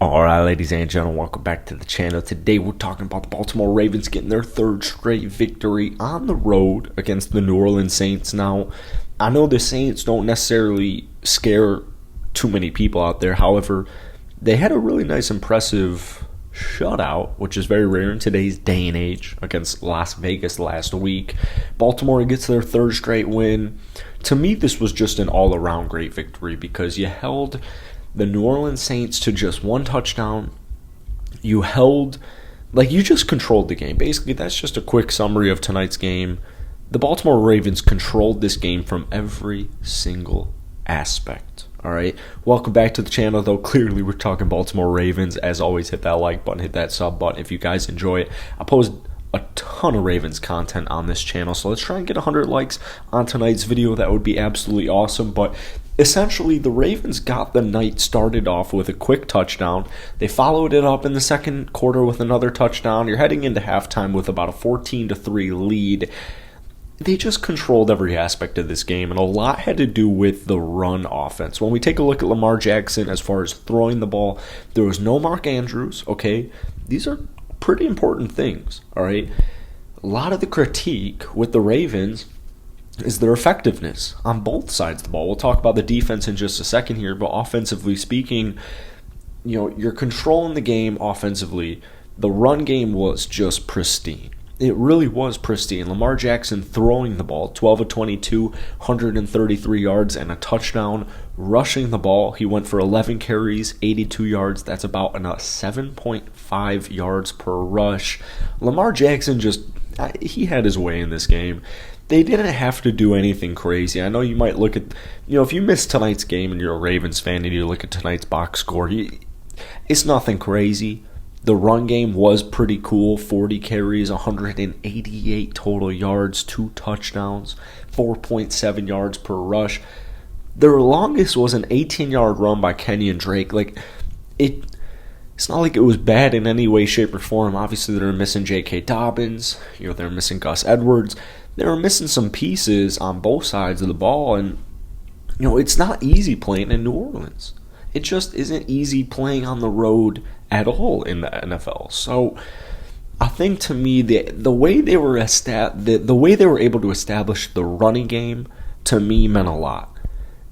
Alright, ladies and gentlemen, welcome back to the channel. Today we're talking about the Baltimore Ravens getting their third straight victory on the road against the New Orleans Saints. Now, I know the Saints don't necessarily scare too many people out there. However, they had a really nice, impressive shutout, which is very rare in today's day and age, against Las Vegas last week. Baltimore gets their third straight win. To me, this was just an all-around great victory because you held the New Orleans Saints to just one touchdown. You just controlled the game. Basically, that's just a quick summary of tonight's game. The Baltimore Ravens controlled this game from every single aspect. All right. Welcome back to the channel, though. Clearly, we're talking Baltimore Ravens. As always, hit that like button, hit that sub button if you guys enjoy it. I post a ton of Ravens content on this channel, so let's try and get 100 likes on tonight's video. That would be absolutely awesome. But essentially, the Ravens got the night started off with a quick touchdown. They followed it up in the second quarter with another touchdown. You're heading into halftime with about a 14-3 lead. They just controlled every aspect of this game, and a lot had to do with the run offense. When we take a look at Lamar Jackson as far as throwing the ball, there was no Mark Andrews, okay? These are pretty important things, all right? A lot of the critique with the Ravens is their effectiveness on both sides of the ball. We'll talk about the defense in just a second here, but offensively speaking, you're controlling the game offensively. The run game was just pristine. It really was pristine. Lamar Jackson throwing the ball, 12 of 22, 133 yards and a touchdown. Rushing the ball, he went for 11 carries, 82 yards. That's about a 7.5 yards per rush. Lamar Jackson he had his way in this game. They didn't have to do anything crazy. I know you might look at, if you missed tonight's game and you're a Ravens fan and you look at tonight's box score, it's nothing crazy. The run game was pretty cool. 40 carries, 188 total yards, 2 touchdowns, 4.7 yards per rush. Their longest was an 18-yard run by Kenyon Drake. It's not like it was bad in any way, shape, or form. Obviously, they're missing J.K. Dobbins. They're missing Gus Edwards. They were missing some pieces on both sides of the ball. And, it's not easy playing in New Orleans. It just isn't easy playing on the road at all in the NFL. So I think, to me, the way they were able to establish the running game, to me, meant a lot.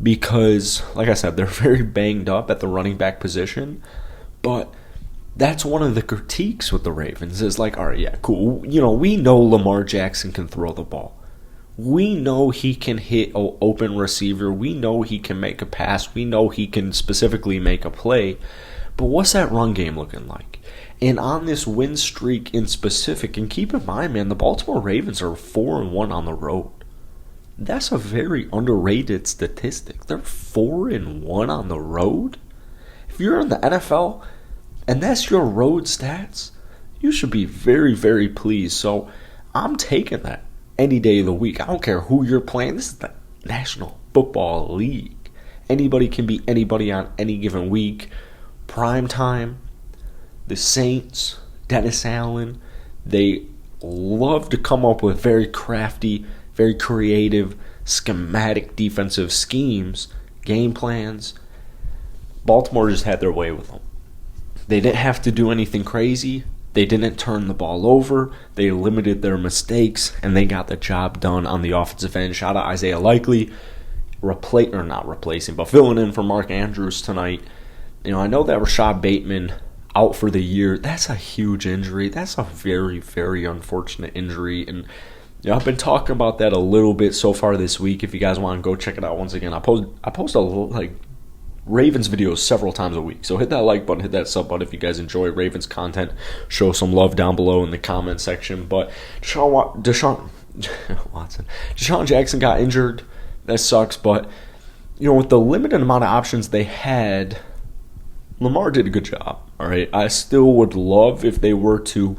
Because, like I said, they're very banged up at the running back position. But that's one of the critiques with the Ravens is all right, yeah, cool. We know Lamar Jackson can throw the ball. We know he can hit an open receiver. We know he can make a pass. We know he can specifically make a play. But what's that run game looking like? And on this win streak in specific, and keep in mind, man, the Baltimore Ravens are 4-1 on the road. That's a very underrated statistic. They're 4-1 on the road. If you're in the NFL and that's your road stats, you should be very, very pleased. So I'm taking that any day of the week. I don't care who you're playing. This is the National Football League. Anybody can beat anybody on any given week. Prime time, the Saints, Dennis Allen, they love to come up with very crafty, very creative, schematic defensive schemes, game plans. Baltimore just had their way with them. They didn't have to do anything crazy. They didn't turn the ball over. They limited their mistakes, and they got the job done on the offensive end. Shout out Isaiah Likely, filling in for Mark Andrews tonight. I know that Rashad Bateman out for the year. That's a huge injury. That's a very, very unfortunate injury. And I've been talking about that a little bit so far this week. If you guys want to go check it out once again, I post a Ravens videos several times a week. So hit that like button, hit that sub button if you guys enjoy Ravens content. Show some love down below in the comment section. But Deshaun Jackson got injured. That sucks. But, with the limited amount of options they had, Lamar did a good job. All right. I still would love if they were to,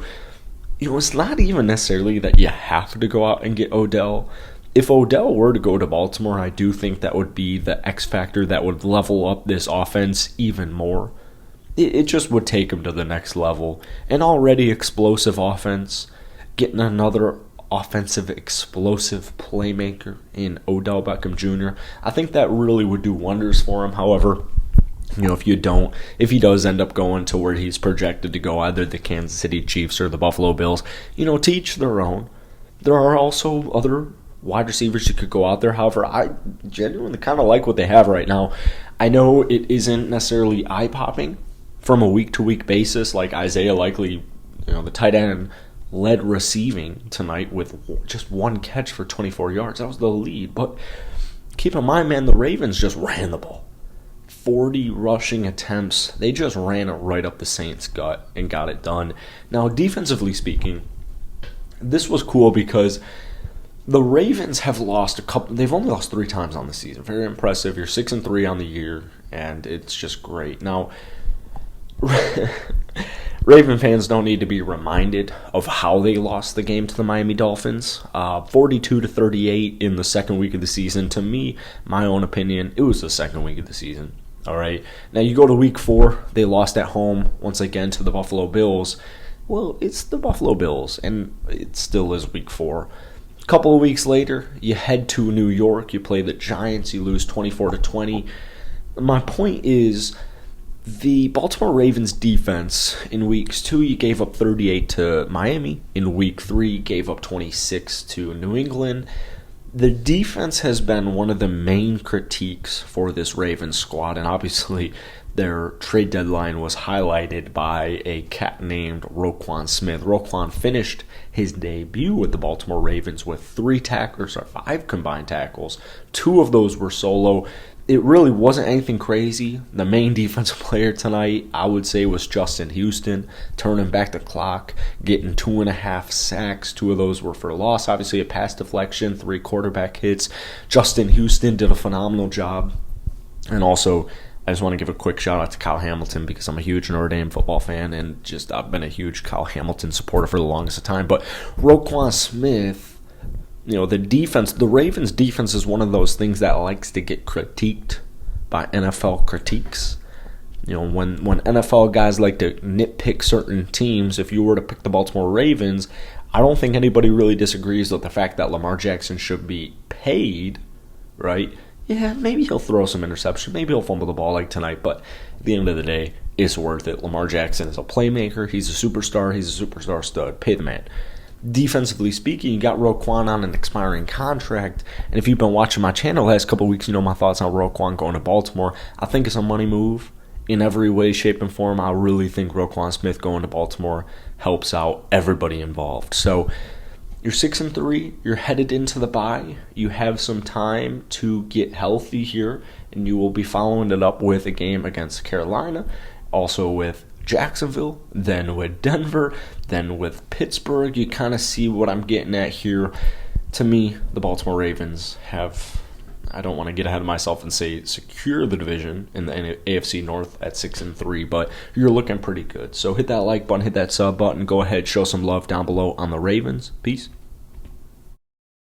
it's not even necessarily that you have to go out and get Odell. If Odell were to go to Baltimore, I do think that would be the X factor that would level up this offense even more. It just would take him to the next level. An already explosive offense, getting another offensive explosive playmaker in Odell Beckham Jr., I think that really would do wonders for him. However, if he does end up going to where he's projected to go, either the Kansas City Chiefs or the Buffalo Bills, to each their own. There are also other wide receivers who could go out there. However, I genuinely kind of like what they have right now. I know it isn't necessarily eye-popping from a week-to-week basis, like Isaiah Likely, the tight end, led receiving tonight with just one catch for 24 yards. That was the lead. But keep in mind, man, the Ravens just ran the ball. 40 rushing attempts. They just ran it right up the Saints' gut and got it done. Now, defensively speaking, this was cool because the Ravens have lost they've only lost 3 times on the season. Very impressive. You're 6-3 on the year, and it's just great. Now, Raven fans don't need to be reminded of how they lost the game to the Miami Dolphins. 42-38 in the second week of the season. To me, my own opinion, it was the second week of the season. All right. Now you go to week 4. They lost at home once again to the Buffalo Bills. Well, it's the Buffalo Bills, and it still is week 4. A couple of weeks later, you head to New York. You play the Giants. You lose 24-20. My point is, the Baltimore Ravens defense in weeks 2, you gave up 38 to Miami. In week 3, you gave up 26 to New England. The defense has been one of the main critiques for this Ravens squad, and obviously their trade deadline was highlighted by a cat named Roquan Smith. Roquan finished his debut with the Baltimore Ravens with 5 combined tackles. 2 of those were solo. It really wasn't anything crazy. The main defensive player tonight, I would say, was Justin Houston, turning back the clock, getting 2.5 sacks. 2 of those were for loss. Obviously, a pass deflection, 3 quarterback hits. Justin Houston did a phenomenal job. And also, I just want to give a quick shout out to Kyle Hamilton because I'm a huge Notre Dame football fan and I've been a huge Kyle Hamilton supporter for the longest of time. But Roquan Smith, the defense, the Ravens defense is one of those things that likes to get critiqued by NFL critiques. When NFL guys like to nitpick certain teams, if you were to pick the Baltimore Ravens, I don't think anybody really disagrees with the fact that Lamar Jackson should be paid, right? Yeah, maybe he'll throw some interception, maybe he'll fumble the ball like tonight, but at the end of the day, it's worth it. Lamar Jackson is a playmaker, he's a superstar stud, pay the man. Defensively speaking, you got Roquan on an expiring contract, and if you've been watching my channel the last couple of weeks, you know my thoughts on Roquan going to Baltimore. I think it's a money move in every way, shape, and form. I really think Roquan Smith going to Baltimore helps out everybody involved. So you're 6-3, you're headed into the bye, you have some time to get healthy here, and you will be following it up with a game against Carolina, also with Jacksonville, then with Denver, then with Pittsburgh. You kind of see what I'm getting at here. To me, the Baltimore Ravens have, I don't want to get ahead of myself and say secure the division in the AFC North at 6-3, but you're looking pretty good. So hit that like button, hit that sub button, go ahead, show some love down below on the Ravens. Peace.